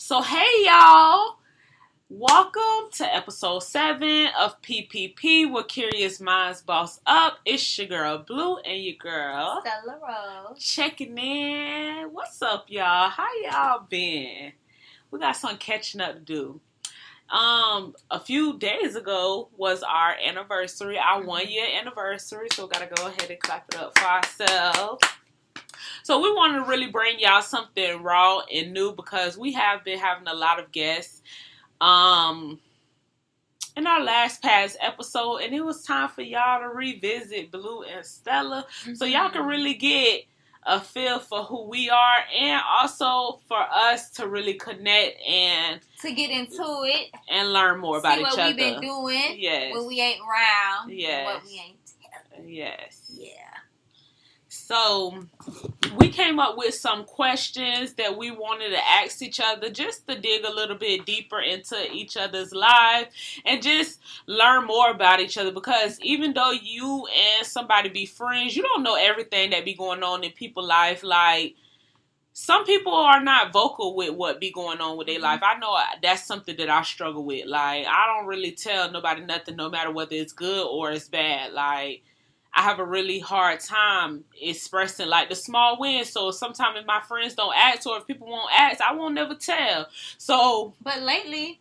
So, hey, y'all. Welcome to episode 7 of PPP, where Curious Minds Boss Up. It's your girl, Blue, and your girl, Stella Rosee. Checking in. What's up, y'all? How y'all been? We got some catching up to do. A few days ago was our anniversary, our 1 year anniversary, so we gotta go ahead and clap it up for ourselves. So we wanted to really bring y'all something raw and new because we have been having a lot of guests in our past episode, and it was time for y'all to revisit Blue and Stella, so y'all can really get a feel for who we are, and also for us to really connect and to get into it and learn more about each other. See what we've been doing. Yes. When we ain't around. Yes. And what we ain't telling. Yes. Yeah. So we came up with some questions that we wanted to ask each other just to dig a little bit deeper into each other's lives and just learn more about each other, because even though you and somebody be friends, you don't know everything that be going on in people's life. Like, some people are not vocal with what be going on with their life. I know that's something that I struggle with. Like, I don't really tell nobody nothing, no matter whether it's good or it's bad. Like, I have a really hard time expressing, like, the small wins. So sometimes if my friends don't ask, or if people won't ask, I won't never tell. So, but lately,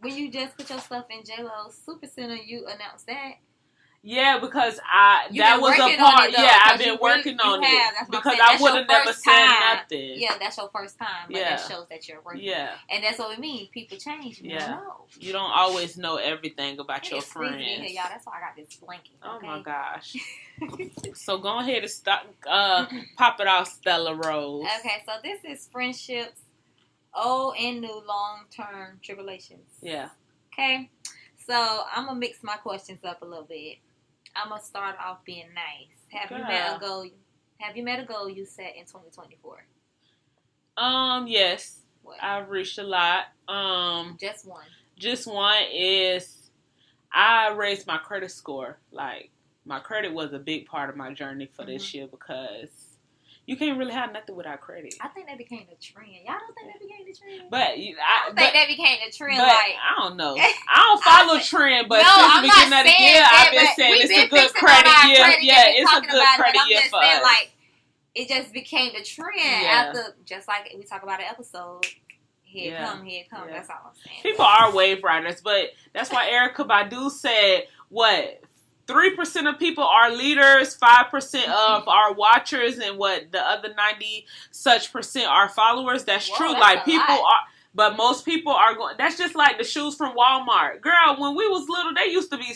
when you just put your stuff in J-Lo's Super Center, you announced that. Yeah, because that was a part. Yeah, I've been working on it because I would have never said nothing. Yeah, that's your first time, but that shows that you're working. Yeah, and that's what we mean. People change. You don't know. You don't always know everything about your friends. In here, y'all. That's why I got this blanket. Oh my gosh! So go ahead and stop. Pop it off, Stella Rosee. Okay, so this is friendships, old and new, long-term tribulations. Yeah. Okay, so I'm gonna mix my questions up a little bit. I'm gonna start off being nice. Have you met a goal you set in 2024? Yes. What? I've reached a lot. Just one. Just one is I raised my credit score. Like, my credit was a big part of my journey for this year, because you can't really have nothing without credit. I think that became the trend. Y'all don't think that became the trend? But I think that became the trend. But like, I don't know. I don't follow trend, but since the beginning of the year, I've been saying it's a good credit year. Yeah, it's a good credit year for us. Like, it just became the trend after, just like we talk about an episode. Here it come. Yeah. That's all I'm saying. People are wave riders, but that's why Erykah Badu said, what? 3% of people are leaders, 5% of are watchers, and the other 90 such percent are followers. That's true. That's like, people are, but most people are going. That's just like the shoes from Walmart. Girl, when we was little, they used to be.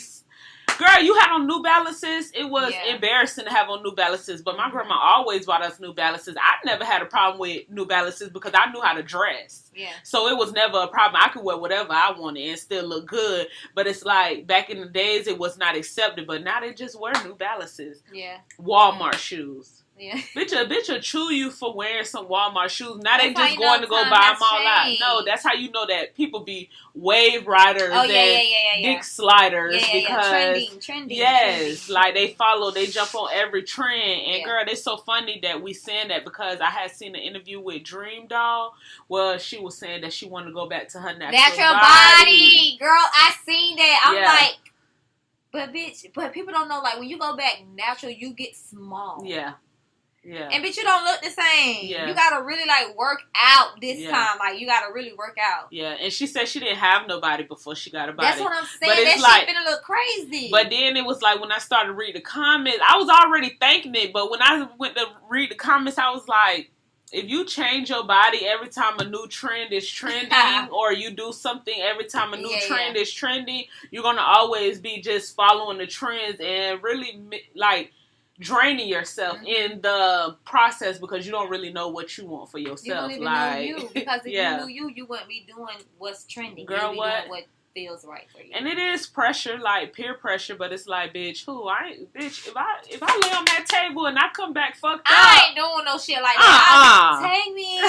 Girl, you had on New Balances. It was embarrassing to have on New Balances, but my grandma always bought us New Balances. I never had a problem with New Balances because I knew how to dress. Yeah. So it was never a problem. I could wear whatever I wanted and still look good. But it's like, back in the days, it was not accepted. But now they just wear New Balances. Yeah. Walmart shoes. Yeah. Bitch will chew you for wearing some Walmart shoes. Now they just going to go buy them all out. No, that's how you know that people be wave riders and dick sliders because trending. Yes, like they jump on every trend. And girl, they so funny that we saying that, because I had seen an interview with Dream Doll where she was saying that she wanted to go back to her natural body. Girl, I seen that. I'm like, but bitch, but people don't know, like, when you go back natural, you get small. Yeah. Yeah. And bitch, you don't look the same. Yeah. You gotta really, like, work out this time. Like, you gotta really work out. Yeah, and she said she didn't have nobody before she got a body. That's what I'm saying. But it's that shit finna look crazy. But then it was like, when I started reading the comments, I was already thinking it, but when I went to read the comments, I was like, if you change your body every time a new trend is trending, or you do something every time a new trend is trending, you're gonna always be just following the trends and really, like, draining yourself in the process, because you don't really know what you want for yourself. You don't even know you, because if you knew you wouldn't be doing what's trending. Girl, you'd be doing what feels right for you. And it is pressure, like peer pressure, but it's like, bitch, if I lay on that table and I come back fucked up, I ain't doing no shit like that. Take me,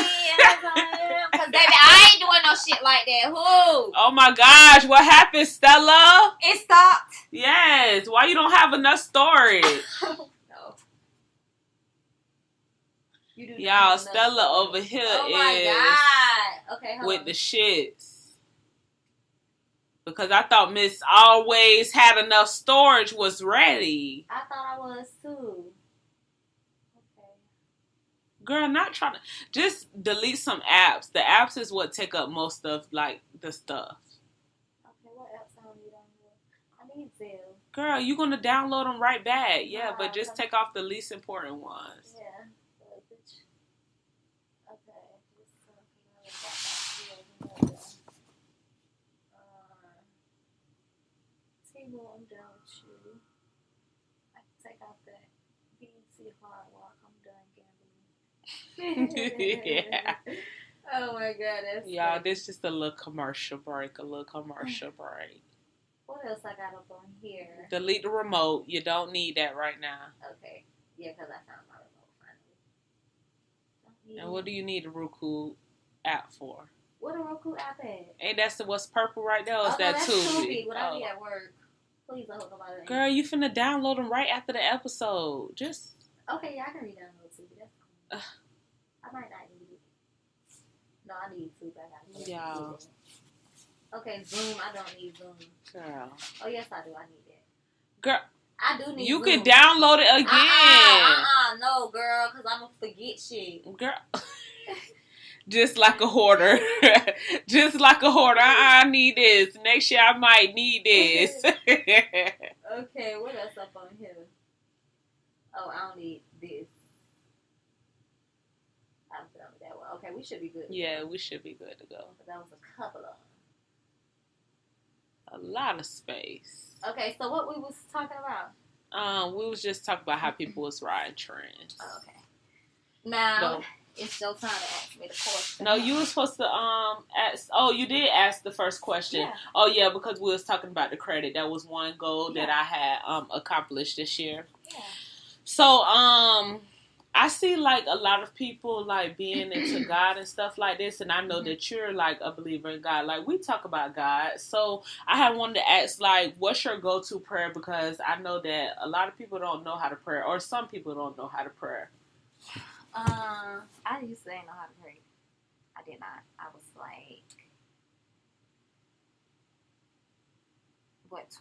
because baby, I ain't doing no shit like that. Who? Oh my gosh, what happened, Stella? It stopped. Yes. Why you don't have enough storage? Y'all, Stella over here oh my God. Okay, with the shits. Because I thought Miss Always Had Enough Storage was ready. I thought I was too. Okay. Girl, not trying to... Just delete some apps. The apps is what take up most of, like, the stuff. Okay, what apps I don't need on here? I need Zelle. Girl, you going to download them right back. Yeah, but just take off the least important ones. Yeah. Well, I'm done with you. I can take off that BC hard walk. I'm done gambling. Yeah. Oh my God, that's y'all. funny. This just a little commercial break. What else I got up on here? Delete the remote. You don't need that right now. Okay. Yeah, because I found my remote finally. And what do you need a Roku app for? What a Roku app at? Ain't that what's purple right there? Or is that Tubi? When I be at work. Please don't hook about it. Girl, you finna download them right after the episode. Just... Okay, yeah, I can re-download Tubi. That's cool. I might not need it. No, I need Tubi. I gotta y'all. Okay, Zoom. I don't need Zoom. Girl. Oh, yes, I do. I need it. Girl. I do need You Zoom. can download it again. No, girl, because I'm going to forget shit. Girl. Just like a hoarder. Just like a hoarder. I need this. Next year I might need this. Okay, what else up on here? Oh, I don't need this. I'm done with that one. Okay, we should be good. Yeah, we should be good to go. That was a couple of them. A lot of space. Okay, so what we was talking about? We was just talking about how people was riding trends. Oh, okay. Now... It's your time to ask me the question. No, you were supposed to ask. Oh, you did ask the first question. Yeah. Oh, yeah, because we was talking about the credit. That was one goal that I had accomplished this year. Yeah. So I see like a lot of people like being into God and stuff like this, and I know that you're like a believer in God. Like we talk about God, so I had wanted to ask like, what's your go-to prayer? Because I know that a lot of people don't know how to pray, or some people don't know how to pray. I used to know how to pray. I did not. I was like,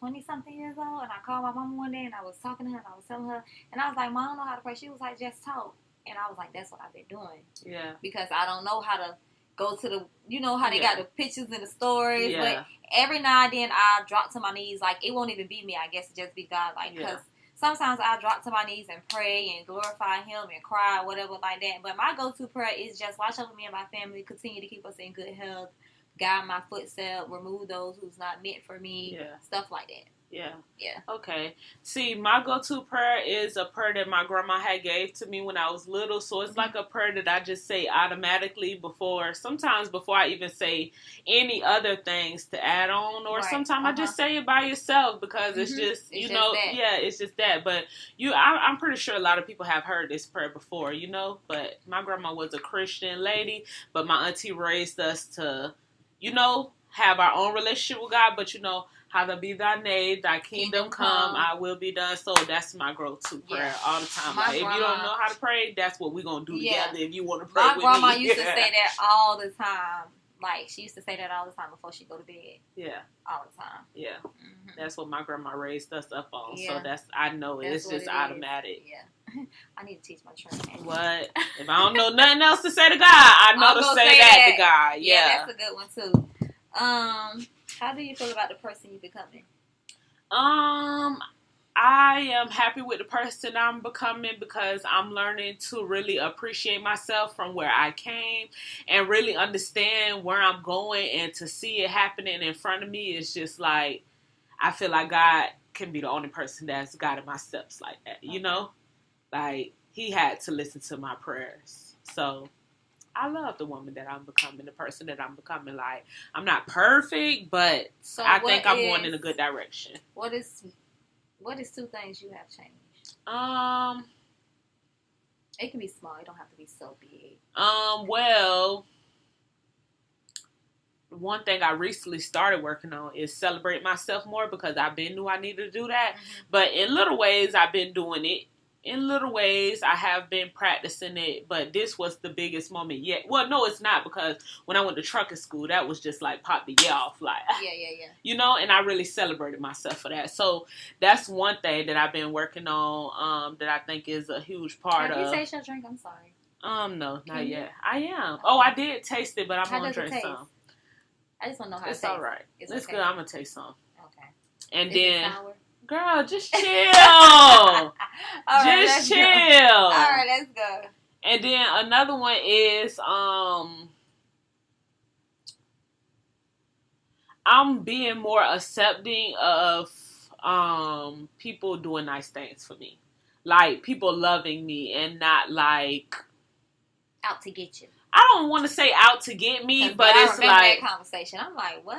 20-something years old, and I called my mama one day, and I was talking to her, and I was telling her, and I was like, Mom, I don't know how to pray. She was like, just talk. And I was like, that's what I've been doing. Yeah. Because I don't know how to go to the, you know how they got the pictures and the stories, but every now and then I drop to my knees. Like, it won't even be me, I guess, it just be God. Like, because sometimes I drop to my knees and pray and glorify Him and cry, whatever like that. But my go-to prayer is just watch over me and my family, continue to keep us in good health, guide my footsteps, remove those who's not meant for me, stuff like that. Yeah. Yeah. Okay. See, my go-to prayer is a prayer that my grandma had gave to me when I was little. So it's like a prayer that I just say automatically sometimes before I even say any other things to add on. Or sometimes I just say it by yourself because it's just, it's just that. But I'm pretty sure a lot of people have heard this prayer before, But my grandma was a Christian lady, but my auntie raised us to, have our own relationship with God, but how to be thy name, thy kingdom come, I will be done. So that's my go-to prayer all the time. Like, if you don't know how to pray, that's what we're going to do together if you want to pray with me. My grandma used to say that all the time. Like, she used to say that all the time before she go to bed. Yeah. All the time. Yeah. Mm-hmm. That's what my grandma raised us up on. So I know it's just automatic. Yeah. I need to teach my children. What? If I don't know nothing else to say to God, I know to say that to God. Yeah, that's a good one too. How do you feel about the person you're becoming? I am happy with the person I'm becoming because I'm learning to really appreciate myself from where I came and really understand where I'm going, and to see it happening in front of me is just like, I feel like God can be the only person that's guided my steps like that, Like, He had to listen to my prayers. So I love the woman that I'm becoming, the person that I'm becoming. Like, I'm not perfect, but I think I'm going in a good direction. What is 2 things you have changed? It can be small. It don't have to be so big. Well, one thing I recently started working on is celebrate myself more because I knew I needed to do that. Mm-hmm. But in little ways, I've been doing it. in little ways, I have been practicing it, but this was the biggest moment yet. Well, no, it's not, because when I went to trucking school, that was just like pop the year off, like, you know, and I really celebrated myself for that. So that's one thing that I've been working on, that I think is a huge part of. Have you tasted your drink? I'm sorry. No, not yet. I am. Oh, I did taste it, but I'm gonna drink some. I just want to know how it's it tastes. All right. It's okay. Good. I'm gonna taste some. Okay. And is then, it sour? Girl, just chill. Just chill. All right, let's go. And then another one is I'm being more accepting of people doing nice things for me. Like people loving me and not like out to get you. I don't want to say out to get me, but it's like that conversation. I'm like, what?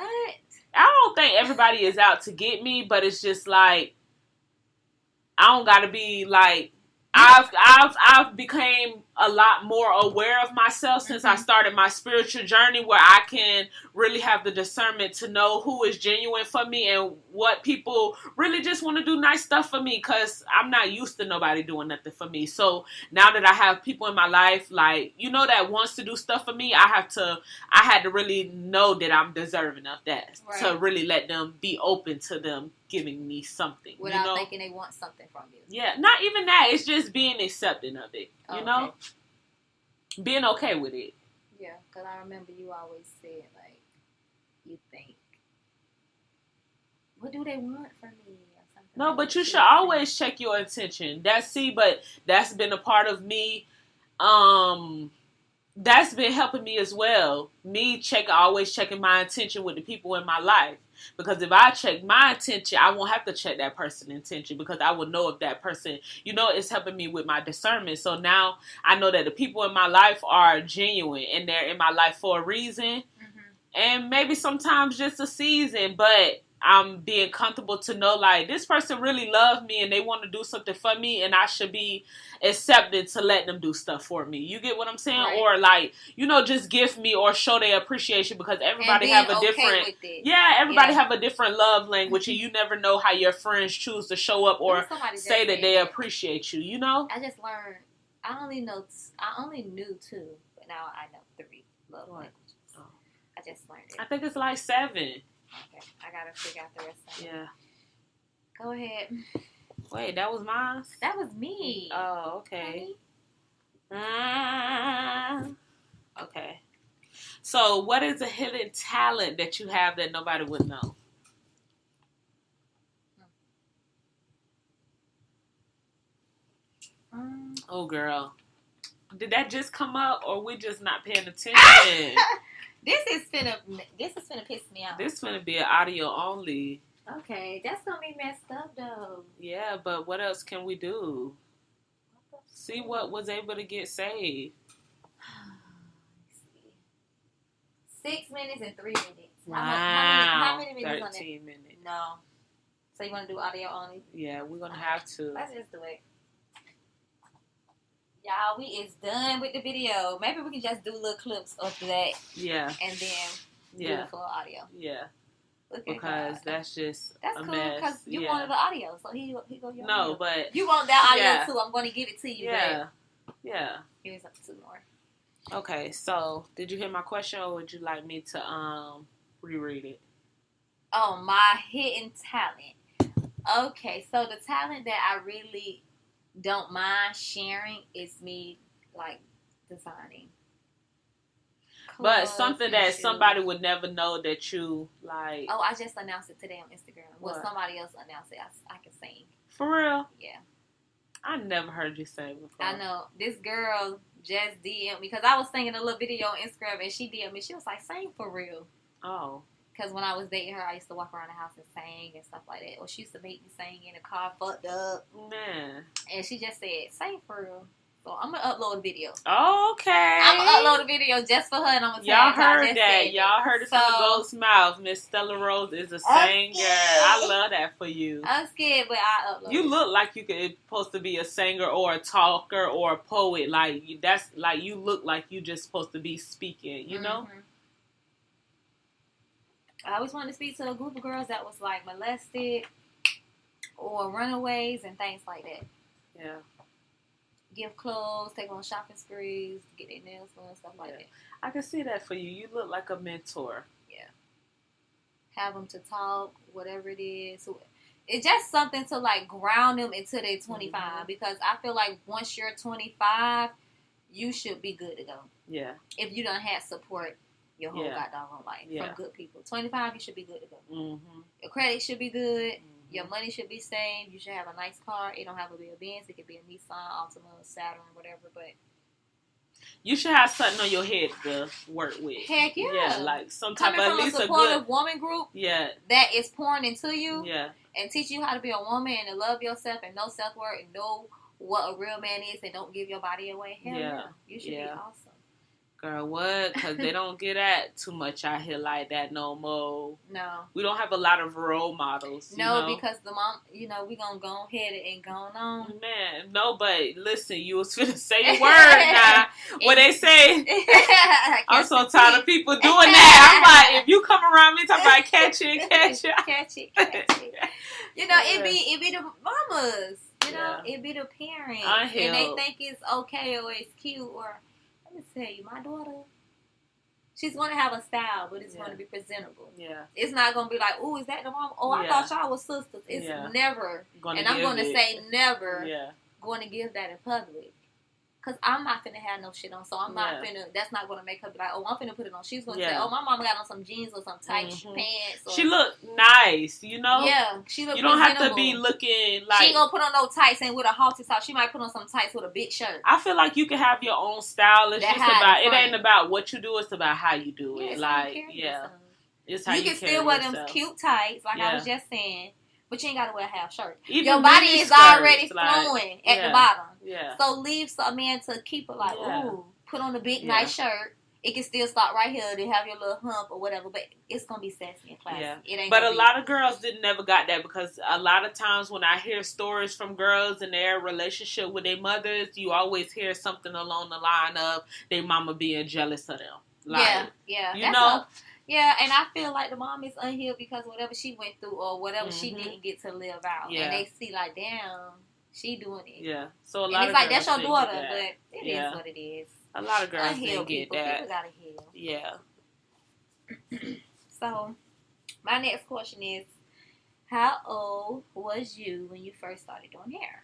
I don't think everybody is out to get me, but it's just like I don't gotta be like I've became a lot more aware of myself since I started my spiritual journey, where I can really have the discernment to know who is genuine for me and what people really just want to do nice stuff for me, because I'm not used to nobody doing nothing for me. So now that I have people in my life, like, you know, that wants to do stuff for me, I had to really know that I'm deserving of that, right, to really let them be open to them giving me something. Without, you know, thinking they want something from you. Yeah, not even that. It's just being accepting of it, you know? Being okay with it. Yeah, because I remember you always said, like, you think, what do they want from me? Or something. No, but you should always check your intention. But that's been a part of me. That's been helping me as well. Always checking my intention with the people in my life. Because if I check my intention, I won't have to check that person's intention, because I will know if that person, you know, is helping me with my discernment. So now I know that the people in my life are genuine and they're in my life for a reason. And maybe sometimes just a season, but I'm being comfortable to know, like, this person really loves me and they want to do something for me, and I should be accepted to let them do stuff for me. You get what I'm saying? Right. Or, like, you know, just gift me or show their appreciation, because everybody have a different, everybody have a different love language, and you never know how your friends choose to show up or say that they appreciate you, you know? I just learned, I only knew 2, but now I know 3 love languages. Oh. I just learned it. I think it's like 7. Okay, I gotta figure out the rest of it. Yeah. Go ahead. Wait, that was mine? That was me. Oh, okay. Okay. So, what is a hidden talent that you have that nobody would know? Oh, girl. Did that just come up, or we just not paying attention? This is finna piss me off. This finna be an audio only. Okay, that's gonna be messed up though. Yeah, but what else can we do? See what was able to get saved. 6 minutes and 3 minutes. Wow. How many minutes 13 on it? minutes. No. So you want to do audio only? Yeah, we're gonna have to. Let's just do it. Y'all, we is done with the video. Maybe we can just do little clips of that. Yeah. And then do the full audio. Yeah. Because that's just that's a cool, mess. because you wanted the audio, so he go your No, audio. but you want that audio too. I'm going to give it to you. Yeah. Yeah. Here's up 2 more. Okay, so did you hear my question, or would you like me to reread it? Oh, my hidden talent. Okay, so the talent that I really don't mind sharing is me, like, designing. But something that somebody would never know that you, like... Oh, I just announced it today on Instagram. Well, somebody else announced it. I can sing. For real? Yeah. I never heard you sing before. I know. This girl just DM'd me, because I was singing a little video on Instagram, and she DM'd me. She was like, sing for real. Oh. Because when I was dating her, I used to walk around the house and sing and stuff like that. Or she used to make me sing in the car, fucked up. Man. And she just said, sing for real. So I'm going to upload a video. Okay. I'm going to upload a video just for her, and I'm going to Y'all heard that. Y'all heard it from the goat's mouth. Miss Stella Rosee is a singer. I love that for you. I'm scared, but I upload You look like you could supposed to be a singer or a talker or a poet. Like, that's like, you look like you just supposed to be speaking, you know? I always wanted to speak to a group of girls that was, like, molested or runaways and things like that. Yeah. give clothes, take them on shopping sprees, get their nails done, stuff like that. I can see that for you. You look like a mentor. Yeah. Have them to talk, whatever it is. It's just something to like ground them until they're 25 because I feel like once you're 25, you should be good to go. Yeah. If you don't have support your whole goddamn life from good people. 25, you should be good to go. Mm-hmm. Your credit should be good. Mm-hmm. Your money should be saved. You should have a nice car. It don't have to be a Benz. It could be a Nissan, Altima, Saturn, whatever. But you should have something on your head to work with. Heck yeah. Yeah, like some type of at least a supportive woman group. Yeah. That is pouring into you. Yeah. And teach you how to be a woman and to love yourself and know self-worth and know what a real man is and don't give your body away. Hell yeah. You should be awesome. Girl, what? Because they don't get at too much out here like that no more. No. We don't have a lot of role models. No, because the mom, we going to go ahead and go on. Man, no, but listen, you was finna say a word now. What they say, I'm so tired of people doing that. I'm like, if you come around me talking about catch it. Catch it. It be the mamas. It be the parents. And they think it's okay or it's cute or... Let me tell you, my daughter, she's going to have a style, but it's going to be presentable. Yeah. It's not going to be like, oh, is that the mom? Oh, I thought y'all was sisters. It's never, and I'm going to say never, going to give that in public. Because I'm not finna have no shit on, so I'm not finna, that's not going to make her be like, oh, I'm finna put it on. She's going to say, oh, my mama got on some jeans or some tight pants. Or, she look nice, Yeah, she look You don't have to be looking like... She ain't going to put on no tights and with a halter top. She might put on some tights with a big shirt. I feel like you can have your own style. It's just about, it ain't about what you do, it's about how you do it. It's how you can still wear them cute tights, like I was just saying. But you ain't got to wear a half shirt. Even your body is already flowing at the bottom. Yeah. So leave a man to keep it like, ooh, put on a big nice shirt. It can still stop right here. They have your little hump or whatever, but it's going to be sassy and classy. Yeah. It ain't. But a lot of girls never got that because a lot of times when I hear stories from girls and their relationship with their mothers, you always hear something along the line of their mama being jealous of them. Like, yeah. Yeah, and I feel like the mom is unhealed because whatever she went through or whatever she didn't get to live out. Yeah. And they see like, damn, she doing it. Yeah. So a lot of it's like, that's your daughter, but it is what it is. A lot of girls didn't get that. People gotta heal. Yeah. So, my next question is, how old was you when you first started doing hair?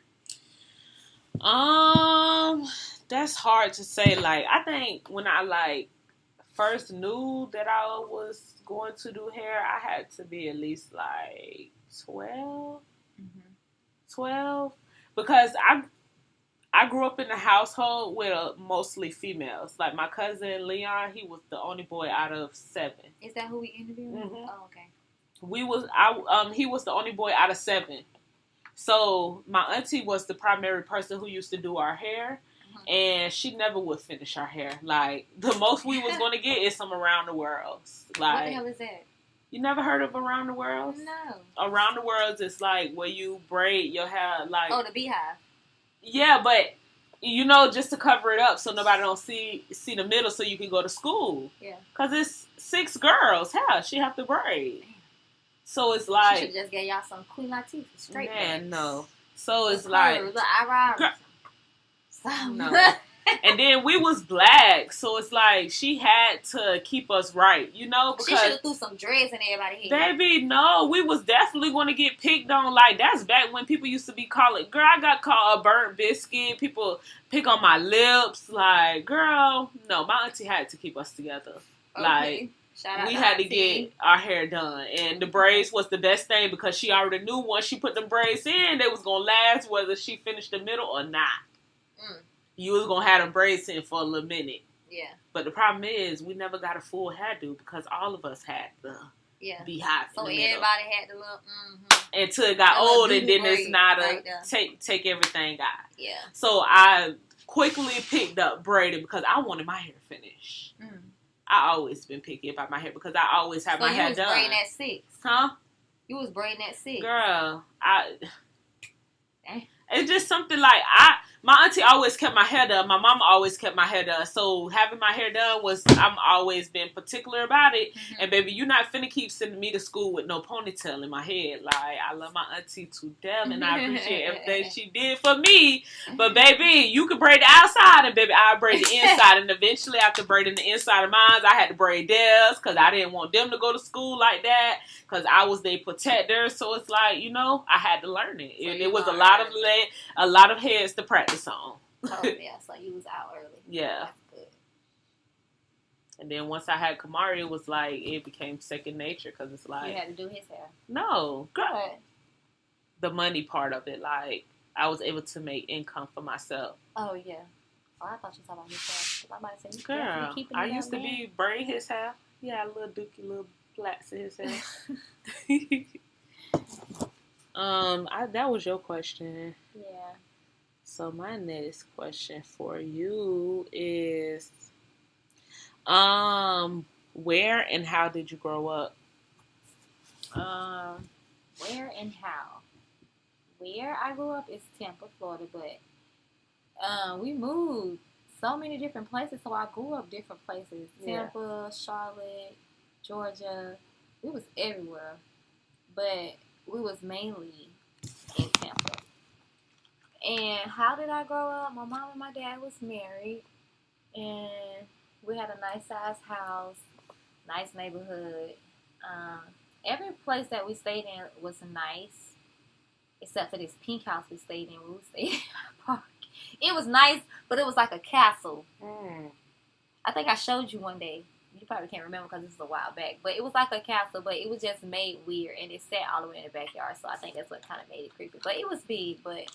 That's hard to say. Like, I think when I first knew that I was going to do hair, I had to be at least 12. 12. Because I grew up in a household with mostly females. Like my cousin Leon, he was the only boy out of 7. Is that who we interviewed? Mm-hmm. Oh, okay. He was the only boy out of 7. So my auntie was the primary person who used to do our hair. And she never would finish our hair. Like, the most we was going to get is some Around the Worlds. Like, what the hell is that? You never heard of Around the Worlds? No. Around the Worlds is like where you braid your hair like... Oh, the beehive. Yeah, but, just to cover it up so nobody don't see the middle so you can go to school. Yeah. Because it's 6 girls. Hell, she have to braid. So it's like... She should just get y'all some Queen Latifah straight. Man, no. So it's like... Look, I No. And then we was black, so it's like she had to keep us right, because she should have threw some dreads in everybody's head. Baby, no, we was definitely going to get picked on. Like, that's back when people used to be calling. Girl, I got called a burnt biscuit. People pick on my lips. Like, girl, no, my auntie had to keep us together. Okay. Like, we had to get our hair done, and the braids was the best thing because she already knew once she put them braids in, they was gonna last whether she finished the middle or not. You was going to have them braids in for a little minute. Yeah. But the problem is, we never got a full hairdo because all of us had the beehive. So everybody had the little, until it got old, and then it's not take everything out. Yeah. So I quickly picked up braiding because I wanted my hair finished. I always been picky about my hair because I always have my hair done. So you was braiding at 6? Huh? You was braiding at 6? Girl, Dang. It's just something like my auntie always kept my hair done. My mama always kept my hair done. So having my hair done I'm always been particular about it. Mm-hmm. And baby, you're not finna keep sending me to school with no ponytail in my head. Like, I love my auntie to death, and I appreciate everything she did for me. But baby, you can braid the outside, and baby, I'll braid the inside. And eventually, after braiding the inside of mine, I had to braid theirs because I didn't want them to go to school like that because I was their protector. So it's like, I had to learn it. So it was a lot of heads to practice on. Oh, yeah, so you was out early. Yeah. That's good. And then once I had Kamari, it was like, it became second nature because it's like... You had to do his hair. No. Good. The money part of it, like, I was able to make income for myself. Oh, yeah. Oh, I thought you were talking about his hair. I might say, girl, I used to be braid his hair. He had a little dookie, little plaits in his hair. That was your question. Yeah. So my next question for you is, where and how did you grow up? Where and how? Where I grew up is Tampa, Florida, but we moved so many different places, so I grew up different places. Tampa, Charlotte, Georgia. We was everywhere, but we was mainly in Tampa. And how did I grow up? My mom and my dad was married, and we had a nice size house, nice neighborhood. Every place that we stayed in was nice, except for this pink house we stayed in. We stayed in a park. It was nice, but it was like a castle. I think I showed you one day. You probably can't remember because this was a while back. But it was like a castle, but it was just made weird, and it sat all the way in the backyard. So I think that's what kind of made it creepy. But it was big, but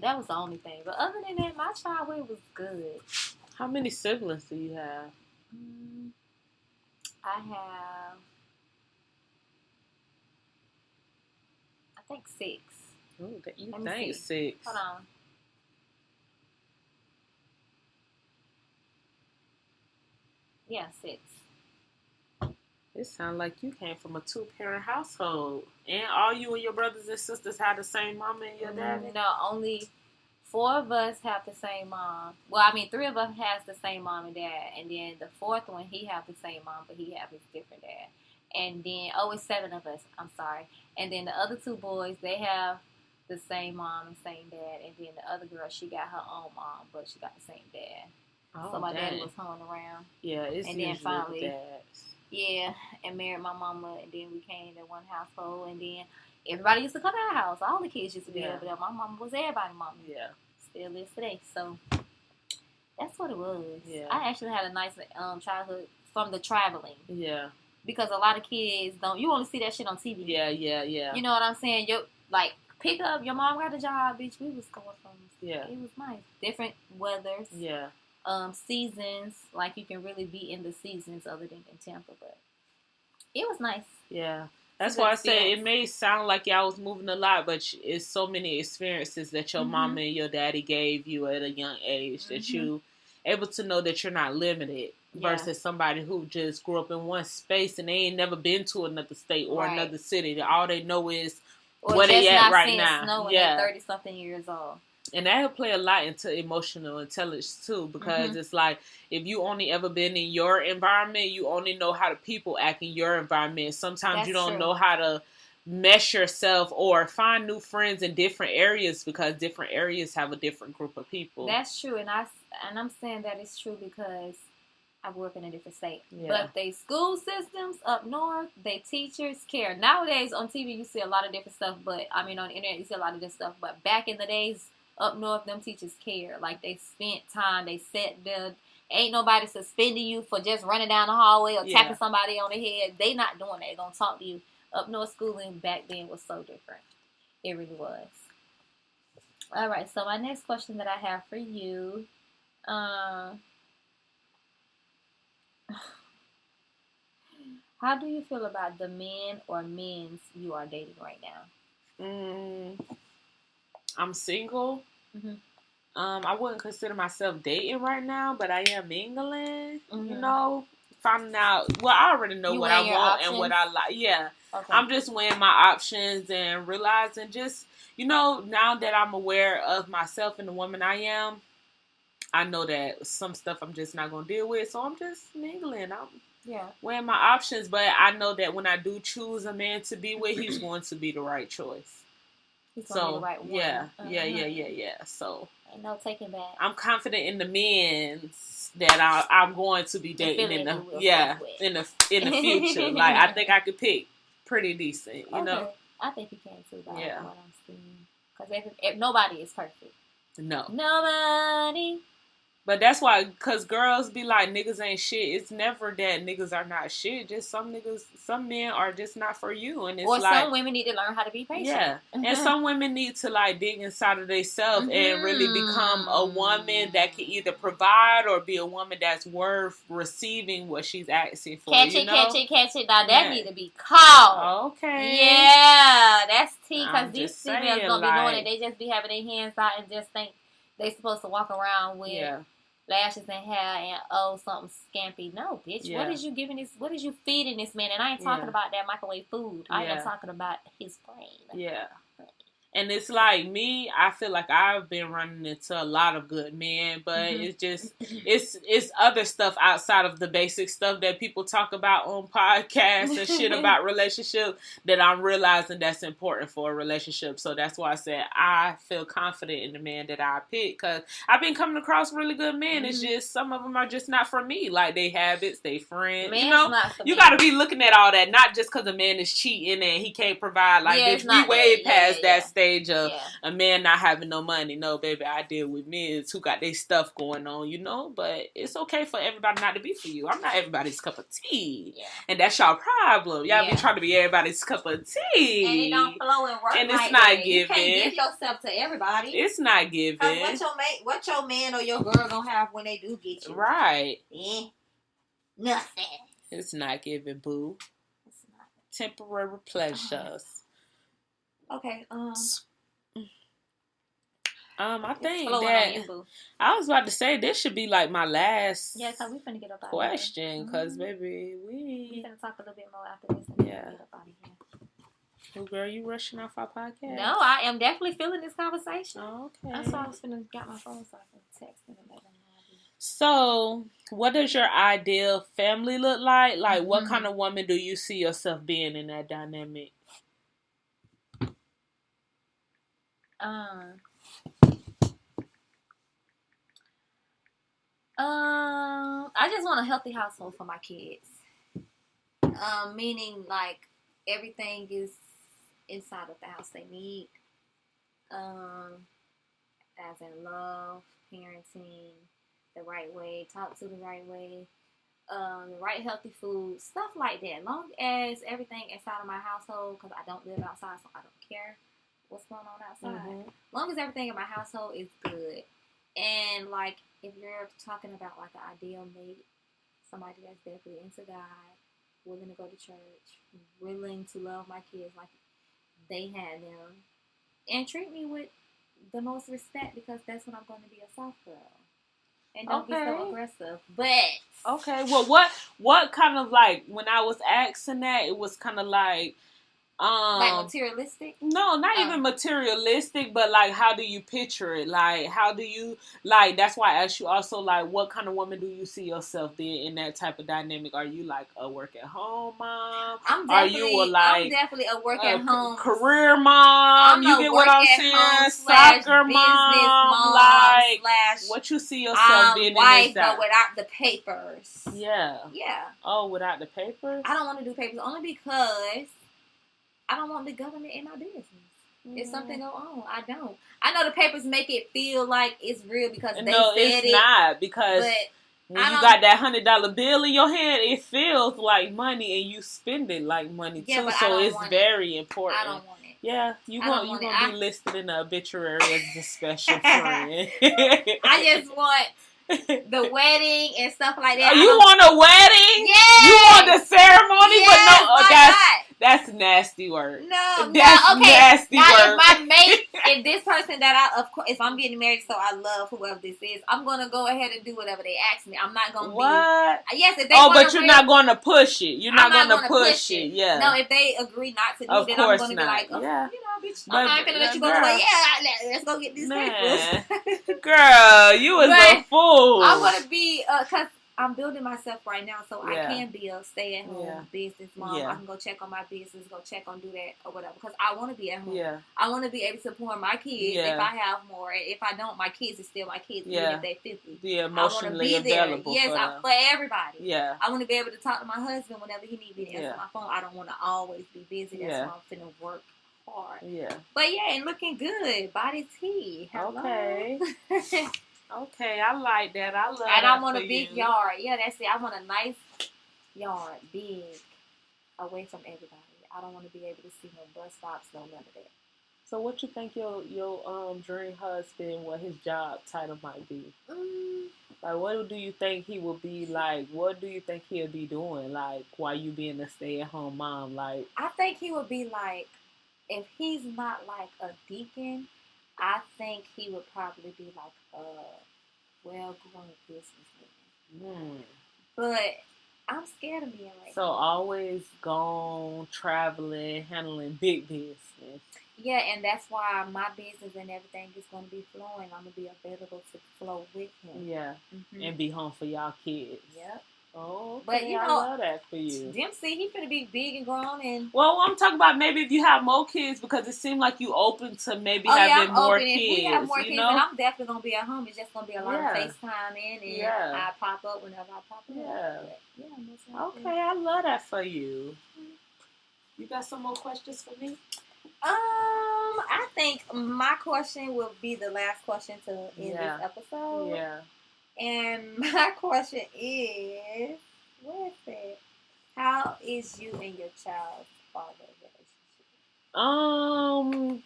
that was the only thing. But other than that, my childhood was good. How many siblings do you have? I have, I think 6. Ooh, you think 6. Hold on. Yeah, 6. It sounds like you came from a 2-parent household. And all you and your brothers and sisters had the same mama and your daddy? No, only 4 of us have the same mom. Well, I mean, 3 of us has the same mom and dad. And then the 4th one, he have the same mom, but he have his different dad. And then, it's 7 of us. I'm sorry. And then the other 2 boys, they have the same mom and same dad. And then the other girl, she got her own mom, but she got the same dad. Oh, so my daddy was hung around. Yeah, it's and usually then finally, the dads. Yeah, and married my mama, and then we came to one household, and then everybody used to come to our house. All the kids used to be over there. My mama was everybody's mama. Yeah. Still is today. So that's what it was. Yeah. I actually had a nice childhood from the traveling. Yeah. Because a lot of kids you only see that shit on TV. Yeah. You know what I'm saying? Pick up, your mom got a job, bitch. We was going from. Yeah. It was nice. Different weathers. Yeah. Seasons, like you can really be in the seasons other than in Tampa, but it was nice. Yeah. That's why I say it may sound like y'all was moving a lot, but it's so many experiences that your mama and your daddy gave you at a young age that you able to know that you're not limited versus somebody who just grew up in one space and they ain't never been to another state or another city. All they know is where they at right now. When they're 30-something years old. And that'll play a lot into emotional intelligence, too, because it's like, if you only ever been in your environment, you only know how the people act in your environment. Sometimes you don't know how to mesh yourself or find new friends in different areas because different areas have a different group of people. That's true, and I'm saying that it's true because I grew up in a different state. Yeah. But they school systems up north, they teachers care. Nowadays, on TV, you see a lot of different stuff, but, on the internet, you see a lot of different stuff, but back in the days, up north, them teachers care. Like, they spent time. They sat there. Ain't nobody suspending you for just running down the hallway or tapping somebody on the head. They not doing that. They gonna talk to you. Up north schooling back then was so different. It really was. All right, so my next question that I have for you, how do you feel about the men or men's you are dating right now? I'm single. I wouldn't consider myself dating right now, but I am mingling. You know, if finding out. Well, I already know what I want and what I like. Yeah. Okay. I'm just weighing my options and realizing just, now that I'm aware of myself and the woman I am, I know that some stuff I'm just not going to deal with. So I'm just mingling. I'm weighing my options. But I know that when I do choose a man to be with, he's going to be the right choice. He's going to be the right one. Yeah. So ain't no taking back. I'm confident in the men that I'm going to be dating in the future. Like, I think I could pick pretty decent, you know? I think you can too, by what I'm seeing. Because if nobody is perfect. No. Nobody. But that's why, because girls be like, niggas ain't shit. It's never that niggas are not shit. Just some men are just not for you. And it's some women need to learn how to be patient. Yeah. And some women need to, like, dig inside of themselves and really become a woman that can either provide or be a woman that's worth receiving what she's asking for. Catch it. Now, that need to be called. Okay. Yeah. That's tea, because these females don't be knowing it. They just be having their hands out and just think they supposed to walk around with lashes and hair and something scampy. No, bitch. Yeah. What is you giving this? What is you feeding this man? And I ain't talking about that microwave food. I am talking about his brain. Yeah. And it's like me, I feel like I've been running into a lot of good men, but it's just, it's other stuff outside of the basic stuff that people talk about on podcasts and shit about relationships that I'm realizing that's important for a relationship. So that's why I said I feel confident in the man that I pick, because I've been coming across really good men. It's just, some of them are just not for me. Like, they habits, they friends. Man's not for you got to be looking at all that, not just because a man is cheating and he can't provide. Like, bitch, we way past that stage of a man not having no money. No, baby, I deal with men who got their stuff going on, but it's okay for everybody not to be for you. I'm not everybody's cup of tea. Yeah. And that's y'all problem. Y'all be trying to be everybody's cup of tea. And it don't flow and work. And it's not giving. You can't give yourself to everybody. It's not giving. What your man or your girl gonna have when they do get you? Right. Nothing. It's not giving, boo. It's not. Temporary pleasures. Okay, I think that I was about to say this should be like my last cause we finna get up out question, because baby, we finna talk a little bit more after this and get up out of here. Well, girl, you rushing off our podcast? No, I am definitely feeling this conversation. Oh, okay. That's why I was finna got my phone so I can text them and let them know. So, what does your ideal family look like? Like, what kind of woman do you see yourself being in that dynamic? I just want a healthy household for my kids. Meaning, like, everything is inside of the house they need. As in love, parenting, the right way, talk to the right way, the right healthy food, stuff like that. Long as everything inside of my household, because I don't live outside, so I don't care what's going on outside. Long as everything in my household is good. And, like, if you're talking about, like, an ideal mate, somebody that's definitely into God, willing to go to church, willing to love my kids like they had them, and treat me with the most respect, because that's when I'm going to be a soft girl. And don't be so aggressive. But okay, well, what kind of, like, when I was asking that, it was kind of like like materialistic? No, not even materialistic, but like, how do you picture it? Like, how do you, like, that's why I asked you also, like, what kind of woman do you see yourself being in that type of dynamic? Are you like a work at home mom? I'm definitely a work at home career mom. You get what I'm saying? Soccer mom, like, what you see yourself being wife, in this but without the papers. Yeah. Yeah. Oh, without the papers? I don't want to do papers only because I don't want the government in my business. If something go on, I don't. I know the papers make it feel like it's real because they said it. No, it's not, because when you got that $100 bill in your hand, it feels like money, and you spend it like money too. So it's very important. I don't want it. Yeah, you're gonna be listed in the obituary as a special friend. I just want the wedding and stuff like that. Oh, you want a wedding? Yeah. You want the ceremony? Yes, but no, that's nasty work. No, that's nasty now work. if my mate, if this person person that of course, if I'm getting married, so I love whoever this is, I'm gonna go ahead and do whatever they ask me. I'm not gonna be. Yes, if they. Oh, but you're not gonna push it. You're not gonna push it. Yeah. No, if they agree not to do, then I'm gonna be like, oh, yeah. Bitch, I'm not gonna let you go away. Yeah, let's go get these papers. Girl, you was a fool. I want to be, cause I'm building myself right now, so I can be a stay-at-home business mom. I can go check on my business, go check on do that or whatever. Because I want to be at home. Yeah. I want to be able to support my kids if I have more. If I don't, my kids is still my kids, even if they're 50. Be emotionally available. Yes, for everybody. Yeah. I want to be able to talk to my husband whenever he needs me to answer my phone. I don't want to always be busy. That's why I'm finna work hard. Yeah. But and looking good. Body tea. Hello. Okay. Okay, I like that. I love that. And I want a big yard. Yeah, that's it. I want a nice yard, big, away from everybody. I don't want to be able to see no bus stops, no none of that. So, what you think your dream husband, what his job title might be? Like, what do you think he will be like? What do you think he'll be doing? Like, while you being a stay-at-home mom, like I think he would be like, if he's not like a deacon. I think he would probably be like a well-grown businessman. But I'm scared of being like so that. Always gone, traveling, handling big business. Yeah, and that's why my business and everything is going to be flowing. I'm going to be available to flow with him. Yeah, and be home for y'all kids. Yep. Oh, but I love that for you. Dempsey, he finna be big and grown and. Well, I'm talking about maybe if you have more kids, because it seemed like you open to maybe having more kids. If we have more kids, then I'm definitely gonna be at home. It's just gonna be a lot of FaceTime and I pop up whenever I pop up. Yeah. Okay, I love that for you. You got some more questions for me? I think my question will be the last question to end this episode. Yeah. And my question is, what is it? How is you and your child's father relationship?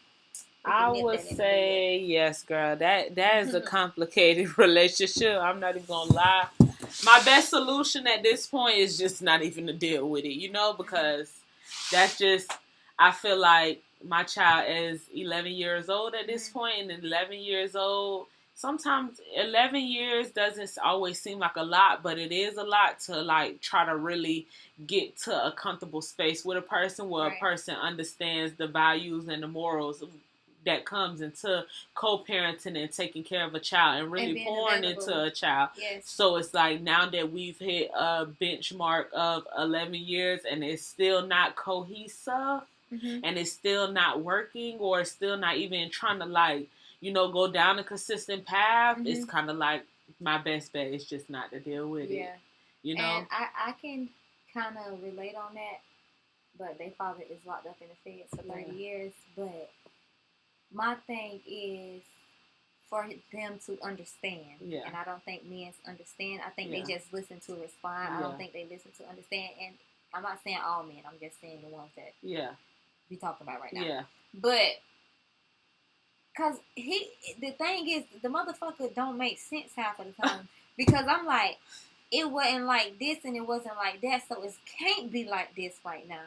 I would say yes, girl. That is a complicated relationship. I'm not even gonna lie. My best solution at this point is just not even to deal with it, because that's just, I feel like my child is 11 years old at this point, and 11 years old. Sometimes 11 years doesn't always seem like a lot, but it is a lot to like try to really get to a comfortable space with a person where a person understands the values and the morals that comes into co-parenting and taking care of a child and really pouring into a child. Yes. So it's like now that we've hit a benchmark of 11 years and it's still not cohesive and it's still not working, or it's still not even trying to like, go down a consistent path, it's kind of like my best bet is just not to deal with it. And I can kind of relate on that, but their father is locked up in the feds for 30 years. But my thing is for them to understand. Yeah. And I don't think men understand. I think they just listen to respond. I don't think they listen to understand. And I'm not saying all men. I'm just saying the ones that we talking about right now. Yeah. But because the thing is, the motherfucker don't make sense half of the time. Because I'm like, it wasn't like this and it wasn't like that, so it can't be like this right now.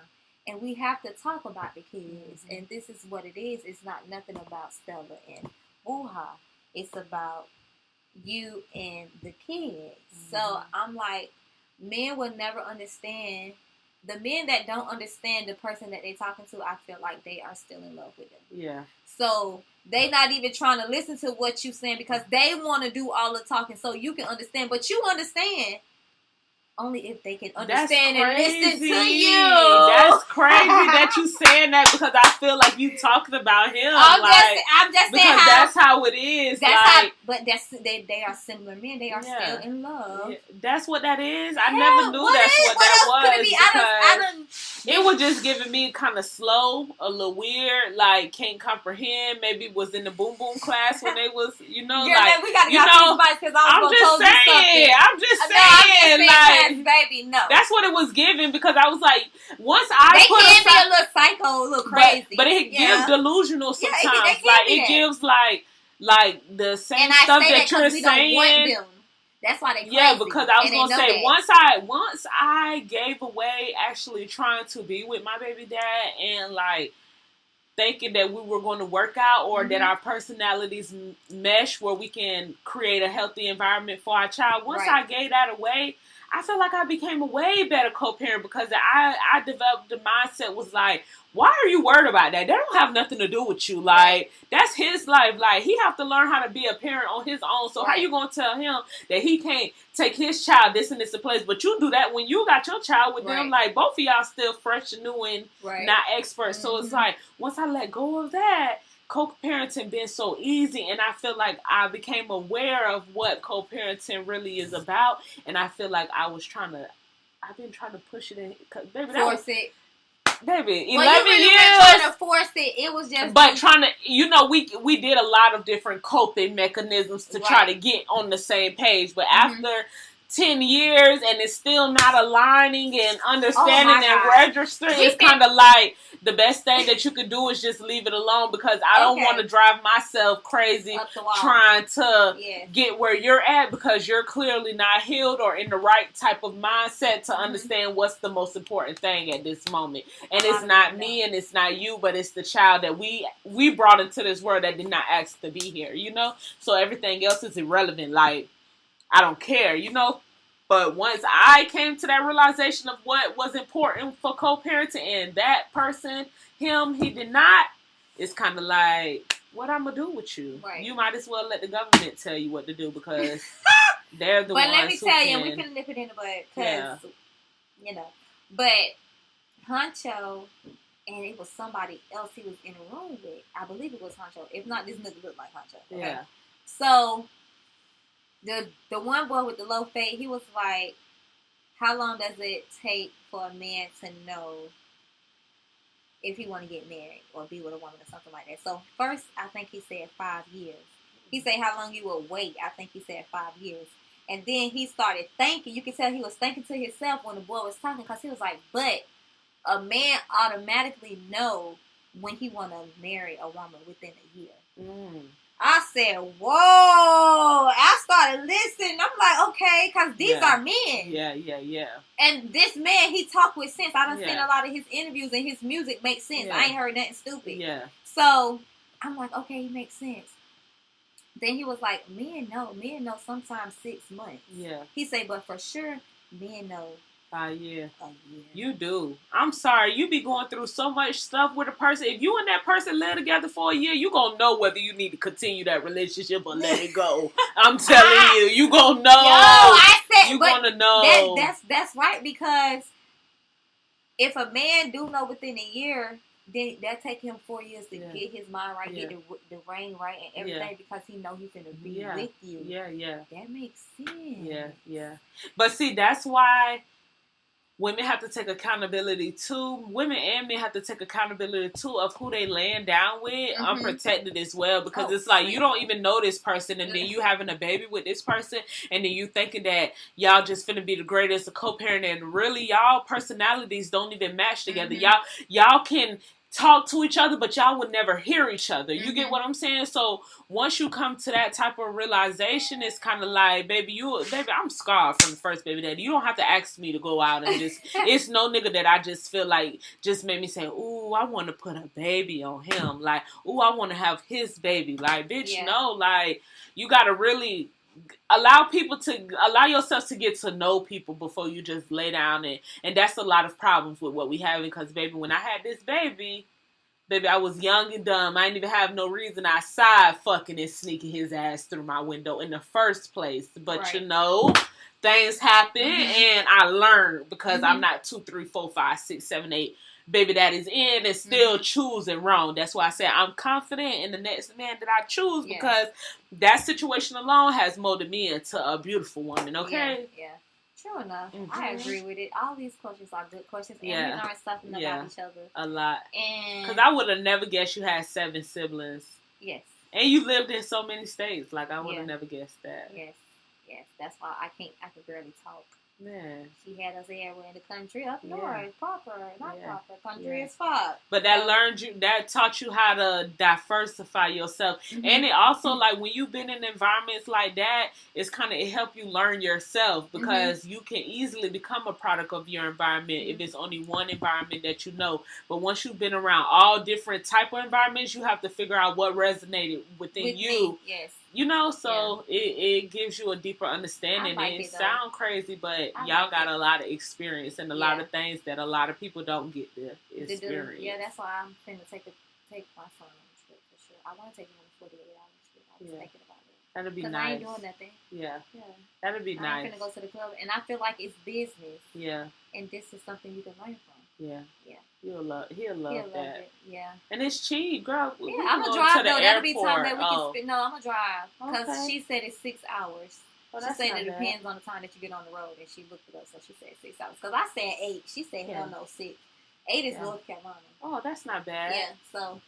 And we have to talk about the kids. And this is what it is. It's not nothing about Stella and Wuha. It's about you and the kids. So I'm like, men will never understand. The men that don't understand the person that they're talking to, I feel like they are still in love with them. Yeah. So they not even trying to listen to what you saying because they want to do all the talking so you can understand. But you understand only if they can understand and listen to you. That's crazy that you saying that because I feel like you talking about him. I'm just saying because that's how it is. They are similar men. They are still in love. Yeah. That's what that is. I never knew that's what that was. It was just giving me kind of slow, a little weird, like can't comprehend. Maybe was in the boom boom class when they was, we gotta get somebody because I'm just saying, like, baby, no. That's what it was giving because I was like, once I they can be a little psycho, a little crazy, but it gives delusional sometimes. Like it gives like the same stuff that you're saying. That's why they crazy. Yeah, because I was gonna say once I gave away actually trying to be with my baby dad and like thinking that we were going to work out or that our personalities mesh where we can create a healthy environment for our child. Once I gave that away, I feel like I became a way better co-parent because I developed the mindset was like, why are you worried about that? That don't have nothing to do with you. Like, that's his life. Like, he have to learn how to be a parent on his own. So how you going to tell him that he can't take his child this and this place? But you do that when you got your child with them. Like, both of y'all still fresh and new and not experts. So it's like, once I let go of that, co-parenting been so easy, and I feel like I became aware of what co-parenting really is about, and I feel like I've been trying to push it in, cause baby, force it. Baby, 11 really years. Trying to force it. It was just. But trying to, we did a lot of different coping mechanisms to try to get on the same page. But after 10 years and it's still not aligning and understanding and registering, it's kind of like the best thing that you could do is just leave it alone because I don't want to drive myself crazy trying to get where you're at because you're clearly not healed or in the right type of mindset to understand what's the most important thing at this moment. And it's not me and it's not you, but it's the child that we brought into this world that did not ask to be here, So everything else is irrelevant. Like, I don't care, But once I came to that realization of what was important for co-parenting and that person, he did not, it's kind of like, what I'm going to do with you? Right. You might as well let the government tell you what to do because they're the ones who But let me tell you, we can nip it in the bud because, But Honcho, and it was somebody else he was in a room with. I believe it was Honcho. If not, this nigga looked like Honcho. Okay? Yeah. So... The one boy with the low fade, he was like, how long does it take for a man to know if he want to get married or be with a woman or something like that? So first, I think he said 5 years. He said how long you will wait. I think he said 5 years. And then he started thinking. You can tell he was thinking to himself when the boy was talking because he was like, but a man automatically know when he want to marry a woman within a year. I said, whoa. I started listening. I'm like, okay, because these are men. Yeah. And this man, he talk with sense. I done seen a lot of his interviews and his music makes sense. I ain't heard nothing stupid. Yeah. So, I'm like, okay, he makes sense. Then he was like, men know sometimes 6 months. Yeah. He said, but for sure, men know. A year. You do. I'm sorry. You be going through so much stuff with a person. If you and that person live together for a year, you gonna know whether you need to continue that relationship or let it go. I'm telling you. You gonna know. I said, you gonna know. That's right because if a man do know within a year, then that take him 4 years to get his mind right, get the brain right and everything because he know he's gonna be with you. Yeah. That makes sense. Yeah. But see, that's why women have to take accountability too. Women and men have to take accountability too of who they laying down with, unprotected as well. Because it's like you don't even know this person, and then you having a baby with this person, and then you thinking that y'all just finna be the greatest co-parent, and really y'all personalities don't even match together. Y'all can talk to each other, but y'all would never hear each other. You get what I'm saying? So once you come to that type of realization, it's kind of like, baby, I'm scarred from the first baby daddy. You don't have to ask me to go out and just, it's no nigga that I just feel like just made me say, ooh, I want to put a baby on him. Like, ooh, I want to have his baby. Like, bitch, no, like, you got to really allow yourself to get to know people before you just lay down and that's a lot of problems with what we have because baby, when I had this baby, I was young and dumb. I didn't even have no reason outside fucking and sneaking his ass through my window in the first place. But things happen and I learned because I'm not 2, 3, 4, 5, 6, 7, 8 baby daddies in and still choosing wrong. That's why I say I'm confident in the next man that I choose because that situation alone has molded me into a beautiful woman, okay? Yeah. True enough. I agree with it. All these questions are good questions and we learn something about each other. A lot. Because I would have never guessed you had 7 siblings. Yes. And you lived in so many states. Like, I would have never guessed that. Yes. That's why I can barely talk. Man. She had us everywhere in the country, up north, proper, not proper, country as fuck. But that taught you how to diversify yourself. And it also, like, when you've been in environments like that, it helped you learn yourself, because you can easily become a product of your environment if it's only one environment that you know. But once you've been around all different type of environments, you have to figure out what resonated within you. Me. Yes. You know, so it gives you a deeper understanding. It sounds crazy, but y'all got a lot of experience and a lot of things that a lot of people don't get to experience. Yeah, that's why I'm finna take my son on a trip for sure. I want to take him on a 48-hour trip. I was thinking about it. That'd be nice. Because I ain't doing nothing. Yeah. That'd be nice. I'm finna go to the club, and I feel like it's business. Yeah. And this is something you can learn from. Yeah. He'll love that. It. Yeah. And it's cheap, girl. Yeah, I'm gonna drive though. That'll be time that we can spend. No, I'm gonna drive because she said it's 6 hours. She said it depends on the time that you get on the road, and she looked it up, so she said 6 hours. Because I said 8. She said hell no, 6. 8 is North Carolina. Oh, that's not bad. Yeah, so.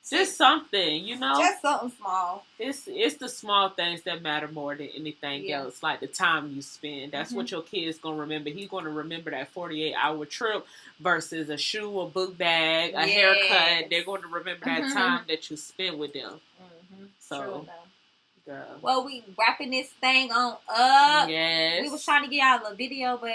Just something, you know? Just something small. It's the small things that matter more than anything else. Like the time you spend. That's what your kid's going to remember. He's going to remember that 48-hour trip versus a shoe, a book bag, a haircut. They're going to remember that time that you spent with them. So, girl. Well, we wrapping this thing on up. Yes. We was trying to get out a video, but...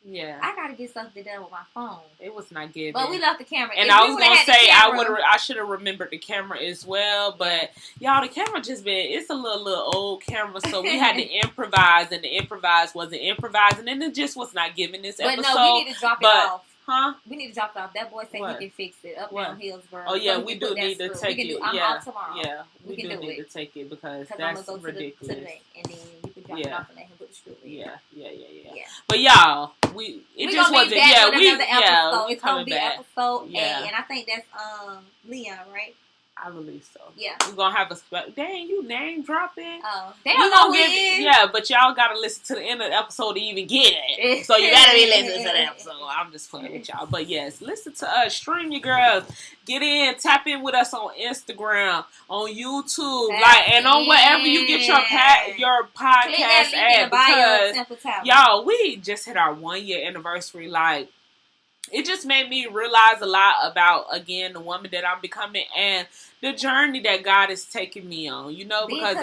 Yeah, I gotta get something done with my phone. It was not giving. But we left the camera. And I was gonna say I should have remembered the camera as well. But y'all, the camera it's a little old camera, so we had to improvise, and the improvise wasn't improvising, and it just was not giving this episode. But no, we need to drop it off. Huh? We need to drop it off. That boy said he can fix it up in Hillsborough. Oh yeah, we do need to take it. I'm out tomorrow. Yeah, we do need to take it because that's ridiculous. To the bank, and then you can drop it off and let him put the screw in. Yeah. But y'all, it just wasn't. It's gonna be episode 8, and I think that's Leon, right? I believe so. Yeah. We're going to have a... Dang, you name dropping? Oh. They don't know who it is. Yeah, but y'all got to listen to the end of the episode to even get it. So you got to be listening to the episode. I'm just playing with y'all. But yes, listen to us. Stream your girls. Get in. Tap in with us on Instagram, on YouTube, and on wherever you get your podcast at. Because, y'all, we just hit our 1-year anniversary. Like, it just made me realize a lot about, again, the woman that I'm becoming and the journey that God is taking me on, you know, because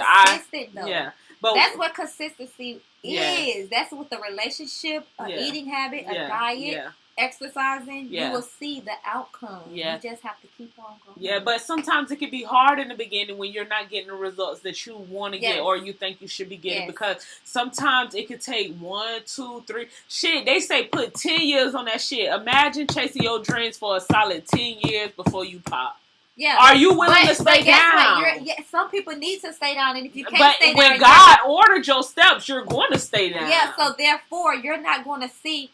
but that's what consistency is. That's what the relationship, eating habit, a diet, exercising, you will see the outcome. You just have to keep on going. Yeah, but sometimes it can be hard in the beginning when you're not getting the results that you want to get or you think you should be getting because sometimes it could take 1, 2, 3. Shit, they say put 10 years on that shit. Imagine chasing your dreams for a solid 10 years before you pop. Yeah. Are you willing to stay down? Some people need to stay down, and if you can't stay down, when God ordered your steps, you're going to stay down. Yeah, so therefore, you're not going to see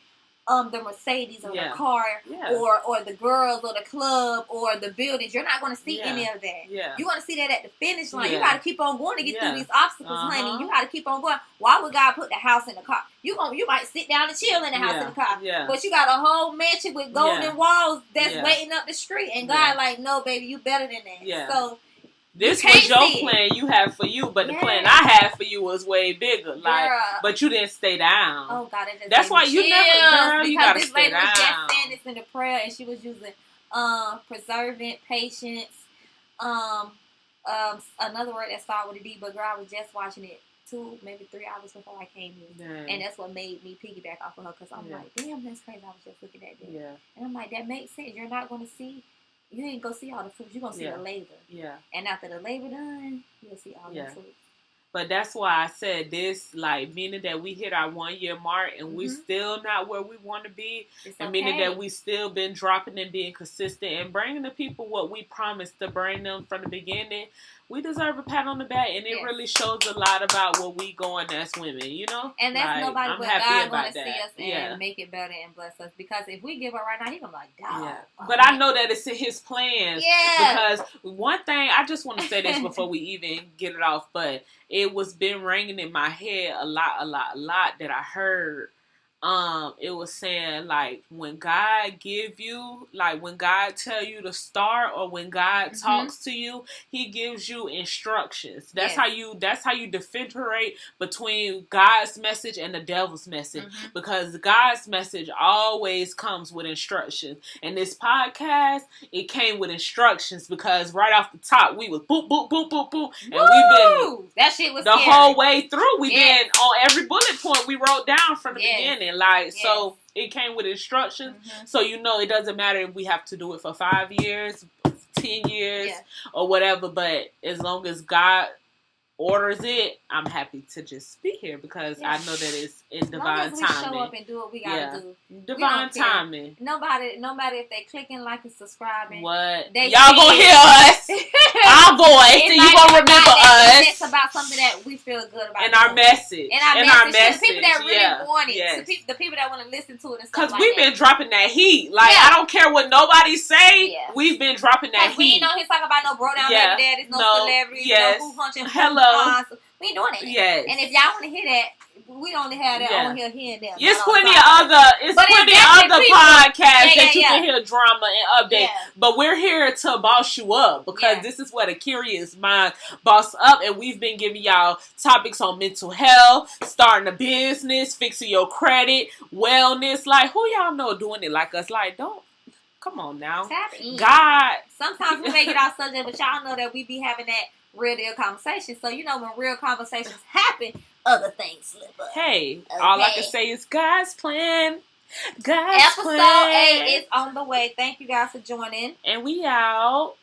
the Mercedes or the car or the girls or the club or the buildings. You're not going to see any of that. Yeah. You're going to see that at the finish line. You got to keep on going to get through these obstacles, honey. You got to keep on going. Why would God put the house in the car? You might sit down and chill in the house in the car. Yeah. But you got a whole mansion with golden walls that's waiting up the street. And God like, no, baby, you better than that. Yeah. So this was your plan you had for you, but the plan I had for you was way bigger. Like, but you didn't stay down. Oh God, that's why you never, girl. You gotta stay down. This lady was just saying this in the prayer, and she was using preservant, patience, another word that started with a D. But girl, I was just watching it 2, maybe 3 hours before I came here, and that's what made me piggyback off of her because I'm like, damn, that's crazy. I was just looking at that, and I'm like, that makes sense. You're not gonna see. You ain't gonna see all the fruits. You're gonna see the labor. Yeah. And after the labor done, you'll see all the fruits. But that's why I said this, like, meaning that we hit our 1-year mark and we still not where we want to be. And meaning that we still been dropping and being consistent and bringing the people what we promised to bring them from the beginning. We deserve a pat on the back, and it really shows a lot about what we going as women, you know? And that's nobody but God going to see us and make it better and bless us. Because if we give up right now, he's going to be like, dog. Yeah. But I know that it's in his plans. Yeah. Because one thing, I just want to say this before we even get it off, but it was been ringing in my head a lot that I heard it was saying like when God give you, like when God tell you to start or when God talks to you, he gives you instructions. That's how you differentiate between God's message and the devil's message, because God's message always comes with instructions. And this podcast, it came with instructions because right off the top we was boop boop boop boop boop, and we've been that shit was the scary. whole way through. We've been on every bullet point we wrote down from the beginning. Like, so it came with instructions. So, you know, it doesn't matter if we have to do it for 5 years, 10 years, or whatever. But as long as God orders it, I'm happy to just be here because I know that it's in divine timing. We show up and do what we gotta do. Divine timing. Nobody, no matter if they clicking, like, and subscribing. What? Y'all gonna hear us. Our voice. And you gonna remember us. It's about something that we feel good about. And our message. And our message. The people that really want it. Yes. The people that want to listen to it and stuff because like we've been dropping that heat. Like, I don't care what nobody say. We've been dropping that heat. We ain't on here talking about no bro down baby daddies, no celebrities, no who hunching. Hello. We doing it. Yes. And if y'all want to hear that, we only have that on here hearing them. It's plenty of other podcasts that you can hear drama and update. But we're here to boss you up because this is where the curious mind boss up. And we've been giving y'all topics on mental health, starting a business, fixing your credit, wellness. Like, who y'all know doing it like us? Like, don't. Come on now. God. Sometimes we may get off subject, but y'all know that we be having that real deal conversation. So, you know, when real conversations happen, other things slip up. Hey, all I can say is God's plan. God's plan. Episode 8 is on the way. Thank you guys for joining. And we out.